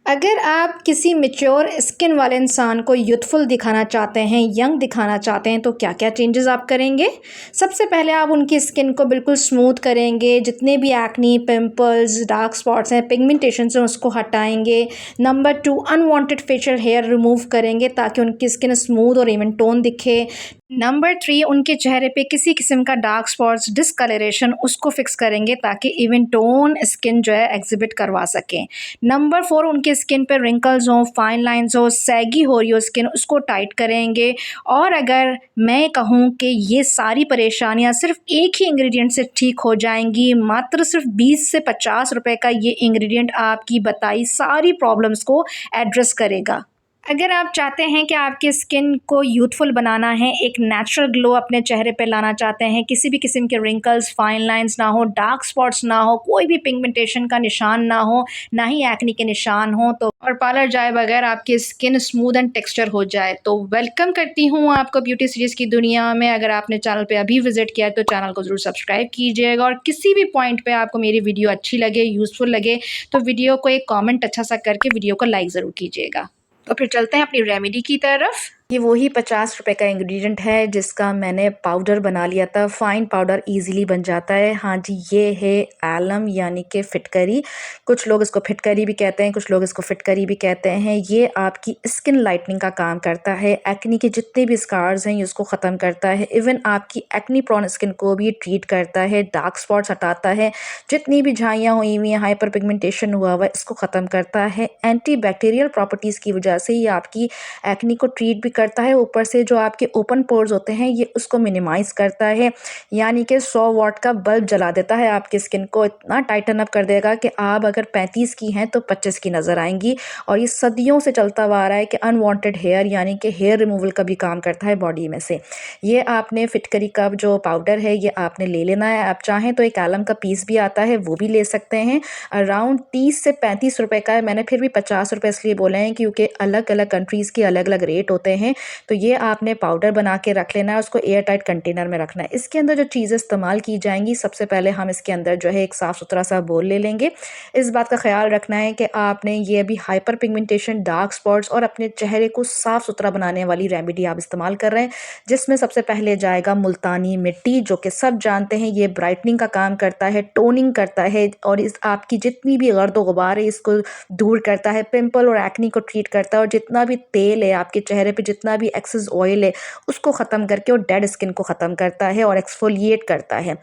अगर आप किसी मैच्योर स्किन वाले इंसान को यूथफुल दिखाना चाहते हैं, यंग दिखाना चाहते हैं, तो क्या-क्या चेंजेस आप करेंगे? सबसे पहले आप उनकी स्किन को बिल्कुल स्मूथ करेंगे, जितने भी एक्ने, पिंपल्स, डार्क स्पॉट्स हैं, पिगमेंटेशंस हैं, उसको हटाएँगे। Number 2 unwanted facial hair remove करेंगे ताकि उनकी स्किन स्मूथ और इवन टोन दिखे। नंबर 3 उनके चेहरे पे किसी किस्म का डार्क स्पॉट्स, डिस्कलरेशन उसको फिक्स करेंगे ताकि इवन टोन स्किन जो है एग्ज़िबिट करवा सकें। नंबर 4 उनके स्किन पे रिंकल्स हों, फाइन लाइन्स हो, सैगी हो रही हो स्किन उसको टाइट करेंगे। और अगर मैं कहूँ कि ये सारी परेशानियाँ सिर्फ़ एक ही इंग्रेडिएंट से ठीक हो जाएँगी, मात्र सिर्फ़ 20 से 50 रुपए का ये इंग्रेडिएंट आपकी बताई सारी प्रॉब्लम्स को एड्रेस करेगा। अगर आप चाहते हैं कि आपकी स्किन को यूथफुल बनाना है, एक नेचुरल ग्लो अपने चेहरे पे लाना चाहते हैं, किसी भी किस्म के रिंकल्स, फाइन लाइन्स ना हो, डार्क स्पॉट्स ना हो, कोई भी पिगमेंटेशन का निशान ना हो, ना ही एक्ने के निशान हो, तो और पार्लर जाए बगैर आपकी स्किन स्मूथ एंड टेक्सचर हो जाए, तो वेलकम करती हूँ आपको ब्यूटी सीरीज़ की दुनिया में। अगर आपने चैनल पे अभी विजिट किया है तो चैनल को ज़रूर सब्सक्राइब कीजिएगा, और किसी भी पॉइंट पे आपको मेरी वीडियो अच्छी लगे, यूज़फुल लगे, तो वीडियो को एक कॉमेंट अच्छा सा करके वीडियो को लाइक ज़रूर कीजिएगा। तो फिर चलते हैं अपनी रेमेडी की तरफ। ये वही 50 रुपए का इंग्रेडिएंट है जिसका मैंने पाउडर बना लिया था। फाइन पाउडर इजीली बन जाता है। हाँ जी, ये है एलम यानी कि फिटकरी। कुछ लोग इसको फिटकरी भी कहते हैं, कुछ लोग इसको फिटकरी भी कहते हैं। ये आपकी स्किन लाइटनिंग का काम करता है। एक्ने के जितने भी स्कार्स हैं ये उसको ख़त्म करता है। इवन आपकी एक्ने प्रोन स्किन को भी ट्रीट करता है, डार्क स्पॉट्स हटाता है, जितनी भी झाइयाँ हुई हुई हैं, हाइपर पिगमेंटेशन हुआ हुआ है, इसको ख़त्म करता है। एंटी बैक्टीरियल प्रॉपर्टीज़ की वजह से ये आपकी एक्ने को ट्रीट भी करता है। ऊपर से जो आपके ओपन पोर्स होते हैं ये उसको मिनिमाइज़ करता है, यानी कि 100 वॉट का बल्ब जला देता है। आपकी स्किन को इतना टाइटन अप कर देगा कि आप अगर 35 की हैं तो 25 की नज़र आएंगी। और ये सदियों से चलता हुआ आ रहा है कि अनवांटेड हेयर यानी कि हेयर रिमूवल का भी काम करता है बॉडी में से। ये आपने फिटकरी का जो पाउडर है ये आपने ले लेना है। आप चाहें तो एक आलम का पीस भी आता है वो भी ले सकते हैं। अराउंड 30 से 35 रुपए का है। मैंने फिर भी 50 रुपए इसलिए बोले हैं क्योंकि अलग अलग कंट्रीज़ के अलग अलग रेट होते हैं। तो ये आपने पाउडर बना के रख लेना है, उसको एयर टाइट कंटेनर में रखना है। इसके अंदर जो चीज़ें इस्तेमाल की जाएंगी, सबसे पहले हम इसके अंदर जो है एक साफ़ सुथरा सा बोल ले लेंगे। इस बात का ख्याल रखना है कि आपने ये अभी हाइपर पिगमेंटेशन, डार्क स्पॉट्स और अपने चेहरे को साफ़ सुथरा बनाने वाली रेमेडी आप इस्तेमाल कर रहे हैं, जिसमें सबसे पहले जाएगा मुल्तानी मिट्टी, जो कि सब जानते हैं ये ब्राइटनिंग का काम करता है, टोनिंग करता है, और इस आपकी जितनी भी गर्द गुबार है इसको दूर करता है, पिंपल और एक्ने को ट्रीट करता है, और जितना भी तेल है आपके चेहरे पे, जितना भी एक्सेस ऑयल है उसको ख़त्म करके और डेड स्किन को ख़त्म करता है और एक्सफोलिएट करता है।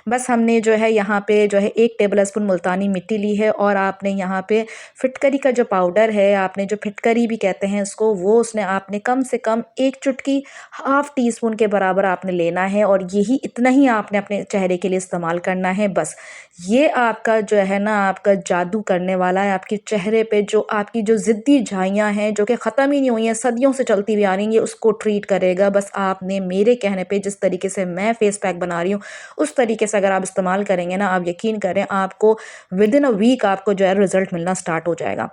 बस हमने जो है यहाँ पे जो है 1 टेबल स्पून मुल्तानी मिट्टी ली है, और आपने यहाँ पे फिटकरी का जो पाउडर है, आपने जो फिटकरी भी कहते हैं इसको, वो उसने आपने कम से कम 1 चुटकी, हाफ टी स्पून के बराबर आपने लेना है, और यही इतना ही आपने अपने चेहरे के लिए इस्तेमाल करना है। बस ये आपका जो है ना, आपका जादू करने वाला है। आपके चेहरे पे जो आपकी जो ज़िद्दी झाइयाँ हैं जो कि ख़त्म ही नहीं हुई हैं, सदियों से चलती हुई आ रही हैं, ये उसको ट्रीट करेगा। बस आपने मेरे कहने पे जिस तरीके से मैं फेस पैक बना रही हूँ उस तरीके से अगर आप इस्तेमाल करेंगे ना, आप यकीन करें आपको विदिन अ वीक आपको जो है रिज़ल्ट मिलना स्टार्ट हो जाएगा।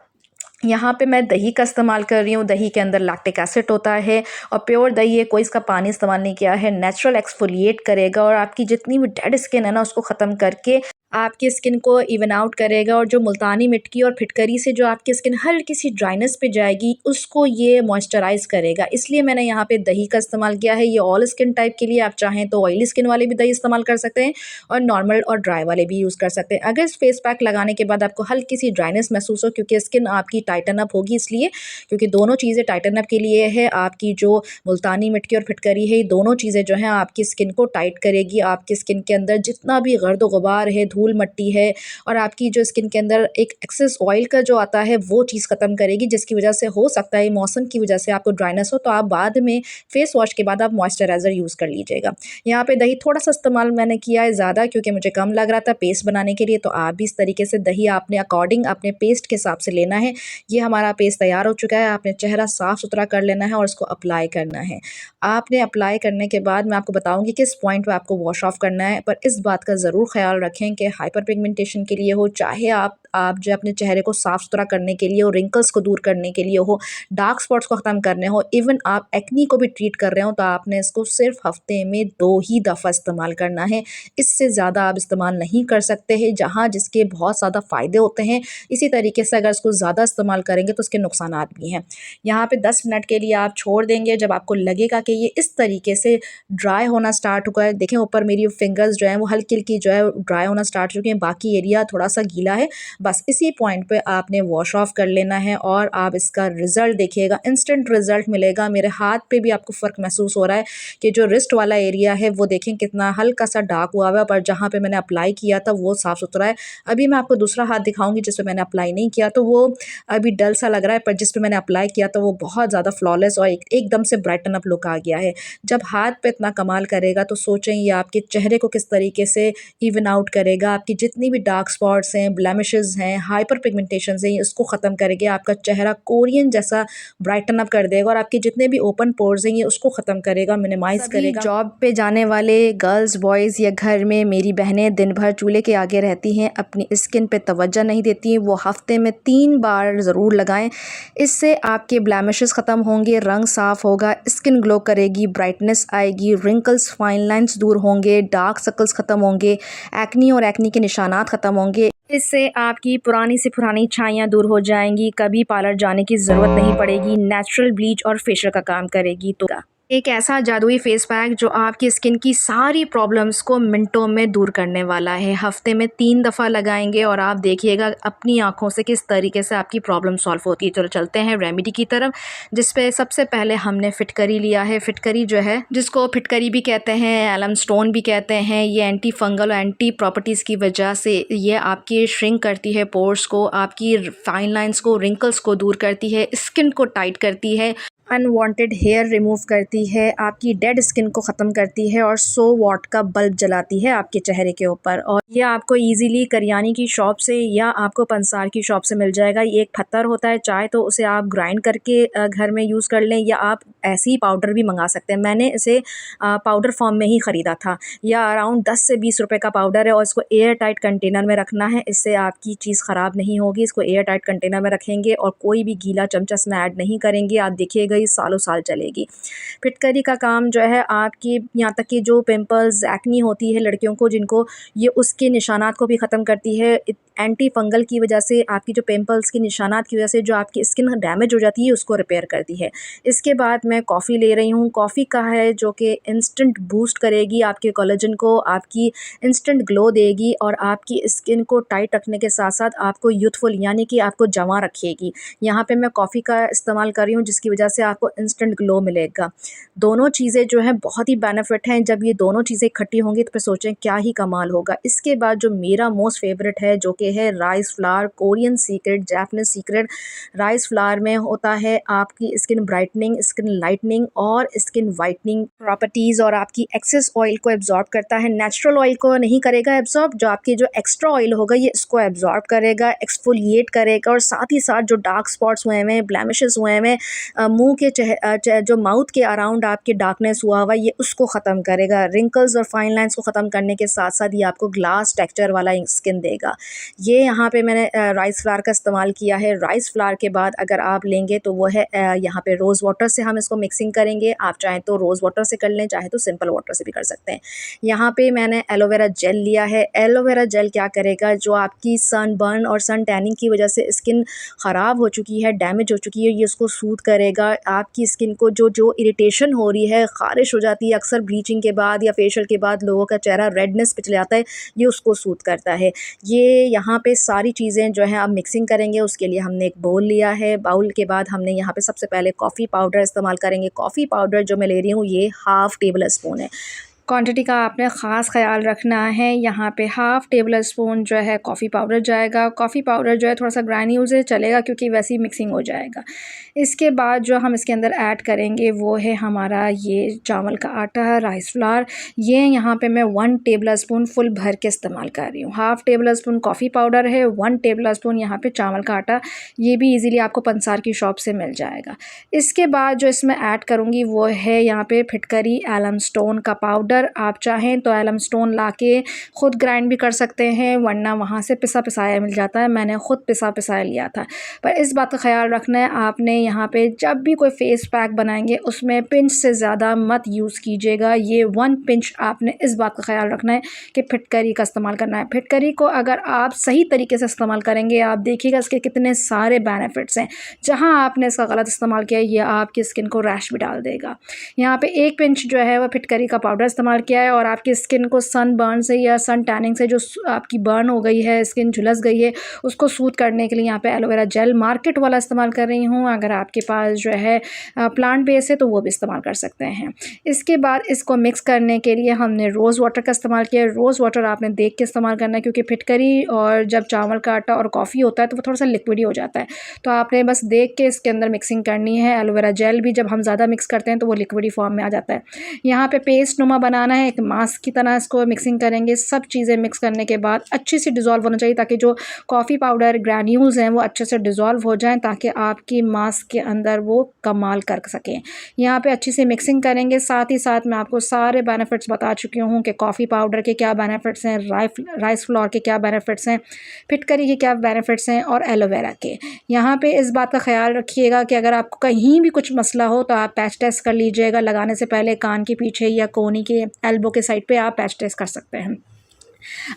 यहाँ पे मैं दही का इस्तेमाल कर रही हूँ। दही के अंदर लैक्टिक एसिड होता है और प्योर दही है, कोई इसका पानी इस्तेमाल नहीं किया है। नेचुरल एक्सफोलिएट करेगा और आपकी जितनी भी डेड स्किन है ना उसको ख़त्म करके आपकी स्किन को इवन आउट करेगा। और जो मुल्तानी मिट्टी और फिटकरी से जो आपकी स्किन हल्की सी ड्राइनेस पे जाएगी उसको ये मॉइस्चराइज़ करेगा। इसलिए मैंने यहाँ पे दही का इस्तेमाल किया है। ये ऑल स्किन टाइप के लिए, आप चाहें तो ऑयली स्किन वाले भी दही इस्तेमाल कर सकते हैं और नॉर्मल और ड्राई वाले भी यूज़ कर सकते हैं। अगर इस फेस पैक लगाने के बाद आपको हल्की सी ड्राइनेस महसूस हो, क्योंकि स्किन आपकी टाइटन अप होगी, इसलिए क्योंकि दोनों चीज़ें टाइटन अप के लिए है। आपकी जो मुल्तानी मिट्टी और फिटकरी है, ये दोनों चीज़ें जो हैं आपकी स्किन को टाइट करेगी। आपकी स्किन के अंदर जितना भी गर्द गुबार है, धूल मट्टी है, और आपकी जो स्किन के अंदर एक एक्सेस ऑयल का जो आता है वो चीज़ ख़त्म करेगी, जिसकी वजह से हो सकता है मौसम की वजह से आपको ड्राइनेस हो, तो आप बाद में फेस वॉश के बाद आप मॉइस्चराइज़र यूज़ कर लीजिएगा। यहाँ पे दही थोड़ा सा इस्तेमाल मैंने किया है, ज़्यादा क्योंकि मुझे कम लग रहा था पेस्ट बनाने के लिए। तो आप भी इस तरीके से दही आपने अकॉर्डिंग अपने पेस्ट के हिसाब से लेना है। ये हमारा पेस्ट तैयार हो चुका है। आपने चेहरा साफ़ सुथरा कर लेना है और इसको अप्लाई करना है। आपने अप्लाई करने के बाद मैं आपको बताऊँगी किस पॉइंट पे आपको वॉश ऑफ करना है, पर इस बात का ज़रूर ख़्याल रखें कि हाइपर पिगमेंटेशन के लिए हो, चाहे आप आप जो अपने चेहरे को साफ़ सुथरा करने के लिए हो, रिंकल्स को दूर करने के लिए हो, डार्क स्पॉट्स को ख़त्म करने हो, इवन आप एक्नी को भी ट्रीट कर रहे हो, तो आपने इसको सिर्फ हफ्ते में 2 ही दफ़ा इस्तेमाल करना है। इससे ज़्यादा आप इस्तेमाल नहीं कर सकते हैं। जहाँ जिसके बहुत ज़्यादा फ़ायदे होते हैं, इसी तरीके से अगर इसको ज़्यादा इस्तेमाल करेंगे तो उसके नुकसानात भी हैं। यहाँ पे 10 मिनट के लिए आप छोड़ देंगे। जब आपको लगेगा कि ये इस तरीके से ड्राई होना स्टार्ट हुआ है, देखें ऊपर मेरी फिंगर्स जो हैं वो हल्की-हल्की जो है ड्राई होना स्टार्ट हो चुके हैं, बाकी एरिया थोड़ा-सा गीला है। बस इसी पॉइंट पे आपने वॉश ऑफ कर लेना है और आप इसका रिज़ल्ट देखिएगा, इंस्टेंट रिज़ल्ट मिलेगा। मेरे हाथ पे भी आपको फ़र्क महसूस हो रहा है कि जो रिस्ट वाला एरिया है वो देखें कितना हल्का-सा डार्क हुआ हुआ है, पर जहाँ पे मैंने अप्लाई किया था वो साफ़-सुथरा है। अभी मैं आपको दूसरा हाथ दिखाऊँगी जिस पे मैंने अप्लाई नहीं किया, तो वो अभी डल सा लग रहा है, पर जिस पे मैंने अप्लाई किया था वो बहुत ज़्यादा फ्लॉलेस और एकदम से ब्राइटन अप लुक आ गया है। जब हाथ पे इतना कमाल करेगा तो सोचें ये आपके चेहरे को किस तरीके से इवन आउट करेगा। आपकी जितनी भी डार्क स्पॉट्स हैं, ब्लेमिशेस हैं, हाइपर पिगमेंटेशंस हैं, इसको ख़त्म करेगा। आपका चेहरा कोरियन जैसा ब्राइटन अप कर देगा और आपके जितने भी ओपन पोर्स हैं ये उसको ख़त्म करेगा, मिनिमाइज़ करेगा। जॉब पे जाने वाले गर्ल्स, बॉयज़ या घर में मेरी बहनें दिन भर चूल्हे के आगे रहती हैं, अपनी स्किन पे तवज्जो नहीं देती, वो हफ़्ते में 3 बार ज़रूर लगाएं। इससे आपके ब्लेमिशेस ख़त्म होंगे, रंग साफ़ होगा, स्किन ग्लो करेगी, ब्राइटनेस आएगी, रिंकल्स, फाइन लाइंस दूर होंगे, डार्क सर्कल्स ख़त्म होंगे, एक्नी और एक्नी के निशानात ख़त्म होंगे। इससे आपकी पुरानी से पुरानी छाइयाँ दूर हो जाएंगी, कभी पार्लर जाने की ज़रूरत नहीं पड़ेगी, नेचुरल ब्लीच और फेशियल का काम करेगी। तो एक ऐसा जादुई फेस पैक जो आपकी स्किन की सारी प्रॉब्लम्स को मिनटों में दूर करने वाला है। हफ्ते में 3 दफ़ा लगाएंगे और आप देखिएगा अपनी आंखों से किस तरीके से आपकी प्रॉब्लम सॉल्व होती है। चलो चलते हैं रेमेडी की तरफ, जिस पे सबसे पहले हमने फिटकरी लिया है। फिटकरी जो है, जिसको फिटकरी भी कहते हैं, एलम स्टोन भी कहते हैं, ये एंटी फंगल और एंटी प्रॉपर्टीज़ की वजह से ये आपकी श्रिंक करती है पोर्स को, आपकी फाइन लाइंस को, रिंकल्स को दूर करती है, स्किन को टाइट करती है, अनवांटेड हेयर रिमूव करती है, आपकी डेड स्किन को ख़त्म करती है और 100 वाट का बल्ब जलाती है आपके चेहरे के ऊपर। और ये आपको इजीली करियानी की शॉप से या आपको पंसार की शॉप से मिल जाएगा। ये एक पत्थर होता है, चाहे तो उसे आप ग्राइंड करके घर में यूज़ कर लें या आप ऐसे ही पाउडर भी मंगा सकते हैं। मैंने इसे पाउडर फॉर्म में ही ख़रीदा था। या अराउंड 10 से 20 रुपये का पाउडर है और इसको एयर टाइट कंटेनर में रखना है, इससे आपकी चीज़ ख़राब नहीं होगी। इसको एयर टाइट कंटेनर में रखेंगे और कोई भी गीला चमचा इसमें ऐड नहीं करेंगे, आप देखिएगा ये सालों साल चलेगी। फिटकरी का काम जो है आपकी यहाँ तक कि जो पिंपल्स, एक्नी होती है लड़कियों को जिनको, ये उसके निशानात को भी ख़त्म करती है। एंटी फंगल की वजह से आपकी जो पिंपल्स की निशानात की वजह से जो आपकी स्किन डैमेज हो जाती है उसको रिपेयर करती है। इसके बाद मैं कॉफ़ी ले रही हूँ। कॉफ़ी का है जो कि इंस्टेंट बूस्ट करेगी आपके कोलेजन को, आपकी इंस्टेंट ग्लो देगी और आपकी स्किन को टाइट रखने के साथ साथ आपको यूथफुल यानी कि आपको जवां रखेगी। यहाँ पे मैं कॉफ़ी का इस्तेमाल कर रही हूँ जिसकी वजह से आपको इंस्टेंट ग्लो मिलेगा। दोनों चीज़ें जो हैं बहुत ही बेनिफिट हैं। जब ये दोनों चीज़ें इकट्ठी होंगी तो फिर सोचें क्या ही कमाल होगा। इसके बाद जो मेरा मोस्ट फेवरेट है जो कि है rice flour, Korean secret, Japanese secret. Rice flour में होता है आपकी स्किन ब्राइटनिंग, स्किन लाइटनिंग और स्किन वाइटनिंग प्रॉपर्टीज़ और आपकी एक्सेस ऑयल को एब्जॉर्ब करता है। नेचुरल ऑयल को नहीं करेगा एब्जॉर्ब, जो आपकी जो एक्स्ट्रा ऑयल होगा ये इसको एब्जॉर्ब करेगा, एक्सफोलिएट करेगा और साथ ही साथ जो डार्क स्पॉट्स हुए हैं, ब्लेमिशेस हुए हैं, मुंह के जो माउथ के अराउंड आपके डार्कनेस हुआ हुआ ये उसको ख़त्म करेगा। रिंकल्स और फाइन लाइंस को ख़त्म करने के साथ साथ ये आपको ग्लास टेक्सचर वाला स्किन देगा। ये यहाँ पे मैंने राइस फ्लावर का इस्तेमाल किया है। राइस फ्लावर के बाद अगर आप लेंगे तो वो है यहाँ पे रोज़ वाटर से हम इसको मिक्सिंग करेंगे। आप चाहें तो रोज़ वाटर से कर लें, चाहे तो सिंपल वाटर से भी कर सकते हैं। यहाँ पे मैंने एलोवेरा जेल लिया है। एलोवेरा जेल क्या करेगा, जो आपकी सनबर्न और सन टैनिंग की वजह से स्किन ख़राब हो चुकी है, डैमेज हो चुकी है, ये उसको सूद करेगा। आपकी स्किन को जो इरिटेशन हो रही है, ख़ारिश हो जाती है अक्सर ब्लीचिंग के बाद या फेशियल के बाद, लोगों का चेहरा रेडनेस पे चले जाता है, ये उसको सूद करता है। ये यहाँ पे सारी चीज़ें जो हैं आप मिक्सिंग करेंगे। उसके लिए हमने एक बाउल लिया है। बाउल के बाद हमने यहाँ पे सबसे पहले कॉफ़ी पाउडर इस्तेमाल करेंगे। कॉफ़ी पाउडर जो मैं ले रही हूँ ये 1/2 टेबल स्पून है। क्वांटिटी का आपने ख़ास ख्याल रखना है। यहाँ पे 1/2 टेबल स्पून जो है कॉफ़ी पाउडर जाएगा। कॉफ़ी पाउडर जो है थोड़ा सा ग्राइन्यूल से चलेगा क्योंकि वैसे ही मिक्सिंग हो जाएगा। इसके बाद जो हम इसके अंदर ऐड करेंगे वो है हमारा ये चावल का आटा, राइस फ्लावर। ये यहाँ पे मैं 1 टेबल स्पून फुल भर के इस्तेमाल कर रही हूँ। 1/2 टेबल स्पून कॉफ़ी पाउडर है, 1 टेबल स्पून यहाँ पे चावल का आटा। ये भी ईज़िली आपको पंसार की शॉप से मिल जाएगा। इसके बाद जो इसमें ऐड करूँगी वो है यहाँ पे फिटकरी, एलम स्टोन का पाउडर। पाउडर आप चाहें तो एलम स्टोन लाके ख़ुद ग्राइंड भी कर सकते हैं, वरना वहाँ से पिसा पिसाया मिल जाता है। मैंने ख़ुद पिसा पिसाया लिया था। पर इस बात का ख़्याल रखना है आपने, यहाँ पे जब भी कोई फेस पैक बनाएंगे उसमें पिंच से ज़्यादा मत यूज़ कीजिएगा। ये 1 पिंच आपने इस बात का ख़्याल रखना है कि फिटकरी का इस्तेमाल करना है। फिटकरी को अगर आप सही तरीके से इस्तेमाल करेंगे, आप देखिएगा इसके कितने सारे बेनिफिट्स हैं। जहाँ आपने इसका गलत इस्तेमाल किया, ये आपकी स्किन को रैश भी डाल देगा। यहाँ पे 1 पिंच जो है वो फिटकरी का पाउडर इस्तेमाल किया है और आपकी स्किन को सन बर्न से या सन टैनिंग से जो आपकी बर्न हो गई है, स्किन झुलस गई है, उसको सूथ करने के लिए यहाँ पे एलोवेरा जेल मार्केट वाला इस्तेमाल कर रही हूँ। अगर आपके पास जो है प्लांट बेस है तो वो भी इस्तेमाल कर सकते हैं। इसके बाद इसको मिक्स करने के लिए हमने रोज़ वाटर का इस्तेमाल किया। रोज़ वाटर आपने देख के इस्तेमाल करना है, क्योंकि फिटकरी और जब चावल का आटा और कॉफ़ी होता है तो वो थोड़ा सा लिक्विडी हो जाता है, तो आपने बस देख के इसके अंदर मिक्सिंग करनी है। एलोवेरा जेल भी जब हम ज़्यादा मिक्स करते हैं तो वो लिक्विडी फॉर्म में आ जाता है। यहाँ पे पेस्ट नुमा बनाना है, एक मास्क की तरह इसको मिक्सिंग करेंगे। सब चीज़ें मिक्स करने के बाद अच्छी सी डिज़ोल्व होना चाहिए, ताकि जो कॉफ़ी पाउडर ग्रैन्यूल्स हैं वो अच्छे से डिज़ोल्व हो जाएँ, ताकि आपकी मास्क के अंदर वो कमाल कर सकें। यहाँ पे अच्छी सी मिक्सिंग करेंगे। साथ ही साथ मैं आपको सारे बेनिफिट्स बता चुकी हूँ कि कॉफ़ी पाउडर के क्या बेनिफिट्स हैं, राइस फ्लोर के क्या बेनिफिट्स हैं, फिटकरी के क्या बेनिफिट्स हैं और एलोवेरा के। यहाँ पे इस बात का ख्याल रखिएगा कि अगर आपको कहीं भी कुछ मसला हो तो आप पैच टेस्ट कर लीजिएगा। लगाने से पहले कान के पीछे या कोहनी के एल्बो के साइड पे आप पैच टेस्ट कर सकते हैं।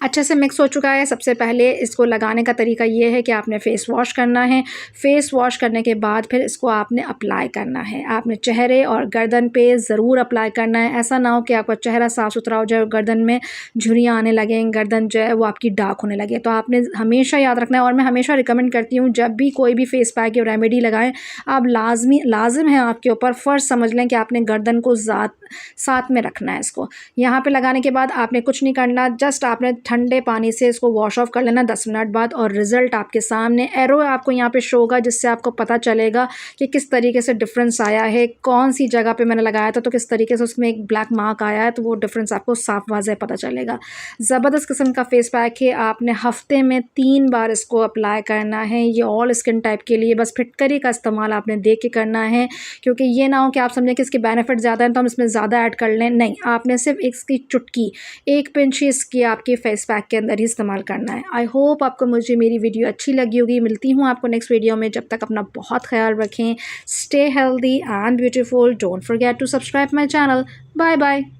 अच्छे से मिक्स हो चुका है। सबसे पहले इसको लगाने का तरीका ये है कि आपने फ़ेस वॉश करना है। फ़ेस वॉश करने के बाद फिर इसको आपने अप्लाई करना है। आपने चेहरे और गर्दन पे ज़रूर अप्लाई करना है। ऐसा ना हो कि आपका चेहरा साफ़ सुथरा हो जाए और गर्दन में झुर्रियाँ आने लगें, गर्दन जो है वो आपकी डार्क होने लगे। तो आपने हमेशा याद रखना है, और मैं हमेशा रिकमेंड करती हूँ जब भी कोई भी फ़ेस पैक या रेमेडी लगाएं, आप लाजिम है आपके ऊपर फ़र्ज़ समझ लें कि आपने गर्दन को साथ में रखना है इसको। यहाँ पे लगाने के बाद आपने कुछ नहीं करना, जस्ट आपने ठंडे पानी से इसको वॉश ऑफ कर लेना 10 मिनट बाद, और रिज़ल्ट आपके सामने एरो आपको यहाँ पे शो होगा, जिससे आपको पता चलेगा कि किस तरीके से डिफरेंस आया है। कौन सी जगह पे मैंने लगाया था तो किस तरीके से उसमें एक ब्लैक मार्क आया है, तो वो डिफरेंस आपको साफ वाज़ेह पता चलेगा। ज़बरदस्त किस्म का फेस पैक है। आपने हफ्ते में 3 बार इसको अप्लाई करना है। ये ऑल स्किन टाइप के लिए। बस फिटकरी का इस्तेमाल आपने देख के करना है, क्योंकि ये ना हो कि आप समझें कि इसके बेनिफिट ज़्यादा हैं तो हम इसमें ज़्यादा ऐड कर लें। नहीं, आपने सिर्फ इसकी चुटकी 1 पिंच ही इसकी आपके फेस पैक के अंदर ही इस्तेमाल करना है। आई होप आपको मुझे मेरी वीडियो अच्छी लगी होगी। मिलती हूँ आपको नेक्स्ट वीडियो में। जब तक अपना बहुत ख्याल रखें। Stay healthy and beautiful. Don't forget to subscribe my channel. Bye bye.